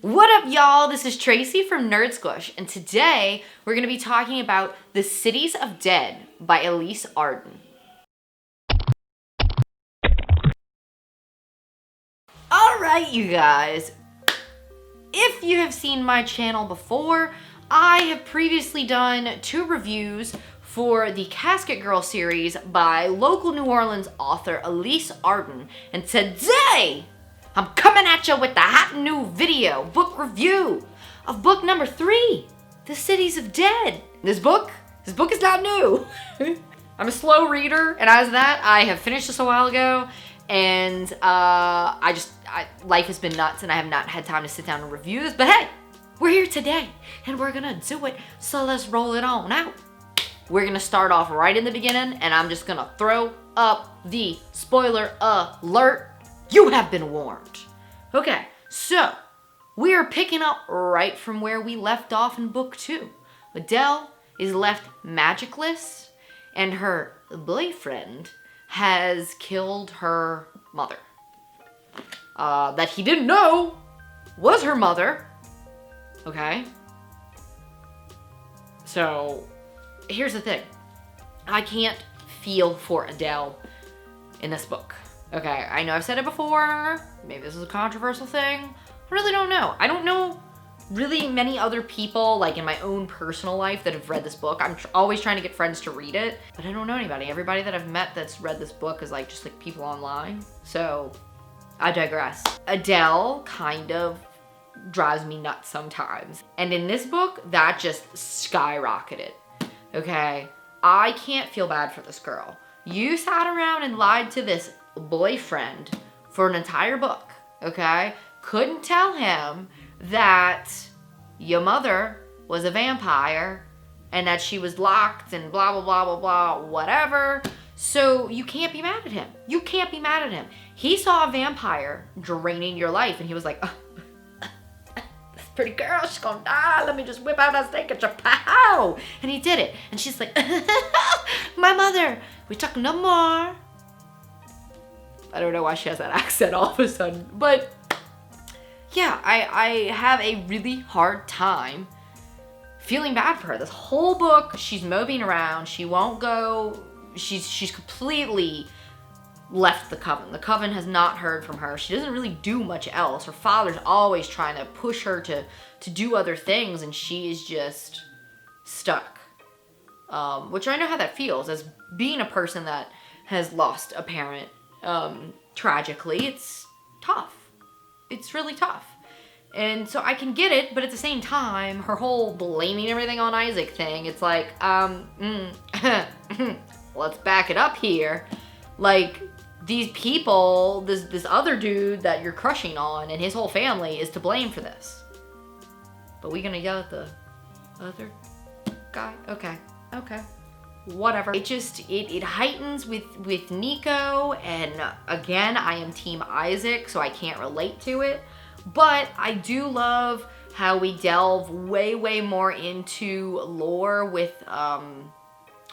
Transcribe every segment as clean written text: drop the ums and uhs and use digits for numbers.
What up, y'all? This is Tracy from Nerd Squish, and today we're going to be talking about The Cities of Dead by Elise Arden. Alright, you guys. If you have seen my channel before, I have previously done 2 reviews for the Casket Girl series by local New Orleans author Elise Arden, and today I'm coming at you with the hot new video book review of book number 3, The Cities of Dead. This book is not new. I'm a slow reader, and as that, I have finished this a while ago, and life has been nuts, and I have not had time to sit down and review this, but hey, we're here today, and we're gonna do it, so let's roll it on out. We're gonna start off right in the beginning, and I'm just gonna throw up the spoiler alert. You have been warned. Okay, so we are picking up right from where we left off in book 2. Adele is left magicless, and her boyfriend has killed her mother. That he didn't know was her mother. Okay? So, here's the thing. I can't feel for Adele in this book. Okay, I know I've said it before. Maybe this is a controversial thing. I really don't know. I don't know really many other people, like in my own personal life, that have read this book. I'm always trying to get friends to read it, but I don't know anybody. Everybody that I've met that's read this book is like just like people online. So I digress. Adele kind of drives me nuts sometimes. And in this book, that just skyrocketed. Okay, I can't feel bad for this girl. You sat around and lied to this boyfriend for an entire book, okay? Couldn't tell him that your mother was a vampire and that she was locked and blah, blah, blah, blah, blah, whatever. So you can't be mad at him. You can't be mad at him. He saw a vampire draining your life and he was like, this pretty girl, she's gonna die. Let me just whip out that steak at your pow. And he did it. And she's like, my mother, we talk no more. I don't know why she has that accent all of a sudden, but yeah, I have a really hard time feeling bad for her. This whole book, she's moping around. She won't go. She's completely left the coven. The coven has not heard from her. She doesn't really do much else. Her father's always trying to push her to do other things, and she is just stuck. Which I know how that feels, as being a person that has lost a parent tragically. It's tough. It's really tough. And so I can get it, but at the same time, her whole blaming everything on Isaac thing, it's like, let's back it up here. Like, these people, this other dude that you're crushing on and his whole family is to blame for this. But we gonna yell at the other guy? Okay. Whatever. It heightens with Nico, and again, I am team Isaac, so I can't relate to it. But I do love how we delve way more into lore with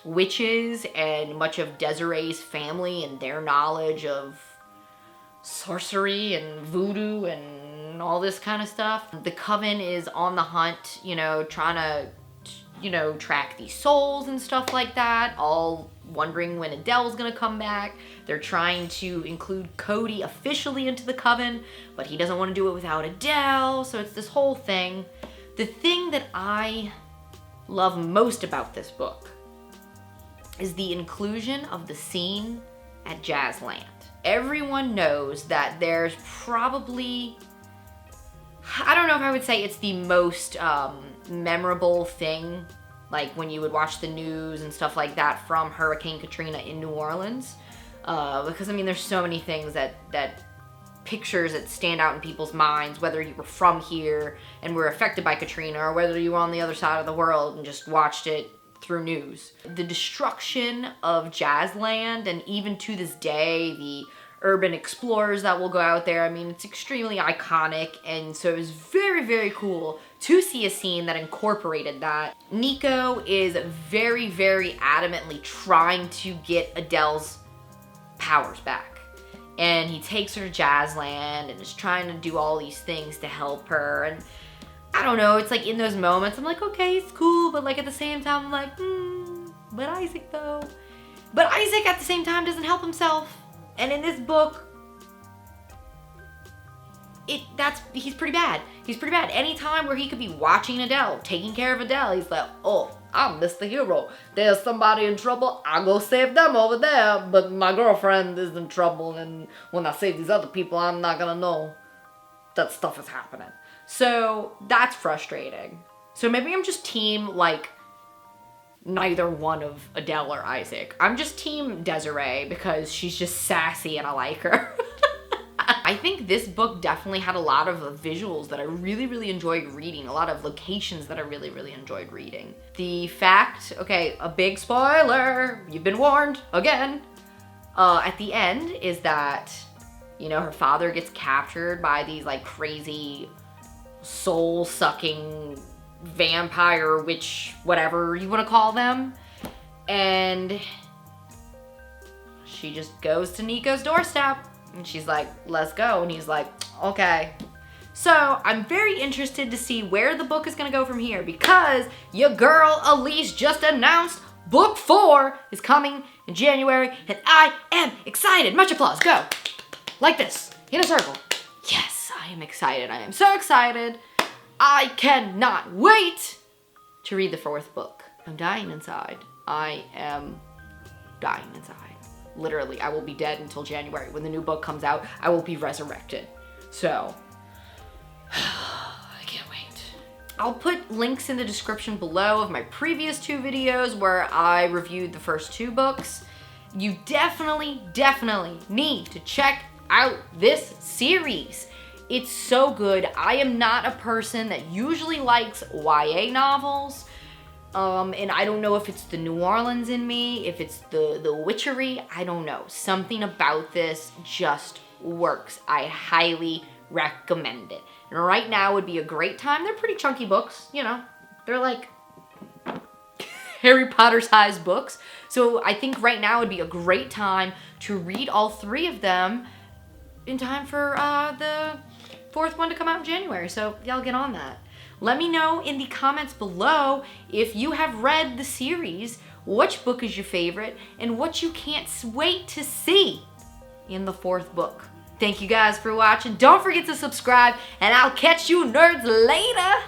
witches and much of Desiree's family and their knowledge of sorcery and voodoo and all this kind of stuff. The coven is on the hunt, trying to track these souls and stuff like that, all wondering when Adele's gonna come back. They're trying to include Cody officially into the coven, but he doesn't want to do it without Adele, so it's this whole thing. The thing that I love most about this book is the inclusion of the scene at Jazzland. Everyone knows that there's probably, I don't know if I would say it's the most memorable thing, like when you would watch the news and stuff like that from Hurricane Katrina in New Orleans, because I mean there's so many things that pictures that stand out in people's minds, whether you were from here and were affected by Katrina, or whether you were on the other side of the world and just watched it through news. The destruction of Jazzland, and even to this day, the urban explorers that will go out there. I mean, it's extremely iconic, and so it was very cool to see a scene that incorporated that. Nico is very adamantly trying to get Adele's powers back. And he takes her to Jazzland and is trying to do all these things to help her. And I don't know, it's like in those moments, I'm like, okay, it's cool. But like at the same time, I'm like, but Isaac though. But Isaac at the same time doesn't help himself. And in this book, he's pretty bad. He's pretty bad. Anytime where he could be watching Adele, taking care of Adele, he's like, oh, I'm Mr. Hero. There's somebody in trouble. I'll go save them over there. But my girlfriend is in trouble. And when I save these other people, I'm not going to know that stuff is happening. So that's frustrating. So maybe I'm just team, like, neither one of Adele or Isaac. I'm just team Desiree because she's just sassy and I like her. I think this book definitely had a lot of visuals that I really, really enjoyed reading. A lot of locations that I really, really enjoyed reading. The fact, okay, a big spoiler, you've been warned again, at the end is that, you know, her father gets captured by these like crazy soul-sucking vampire witch, whatever you want to call them. And she just goes to Nico's doorstep. And she's like, let's go. And he's like, okay. So I'm very interested to see where the book is going to go from here because your girl Elise just announced book 4 is coming in January. And I am excited. Much applause. Go. Like this. In a circle. Yes, I am excited. I am so excited. I cannot wait to read the 4th book. I'm dying inside. I am dying inside. Literally, I will be dead until January. When the new book comes out, I will be resurrected. So, I can't wait. I'll put links in the description below of my previous 2 videos where I reviewed the first 2 books. You definitely, definitely need to check out this series. It's so good. I am not a person that usually likes YA novels. And I don't know if it's the New Orleans in me, if it's the witchery, I don't know. Something about this just works. I highly recommend it. And right now would be a great time. They're pretty chunky books, you know. They're like Harry Potter sized books. So I think right now would be a great time to read all 3 of them in time for the 4th one to come out in January. So y'all get on that. Let me know in the comments below if you have read the series, which book is your favorite, and what you can't wait to see in the 4th book. Thank you guys for watching. Don't forget to subscribe, and I'll catch you nerds later.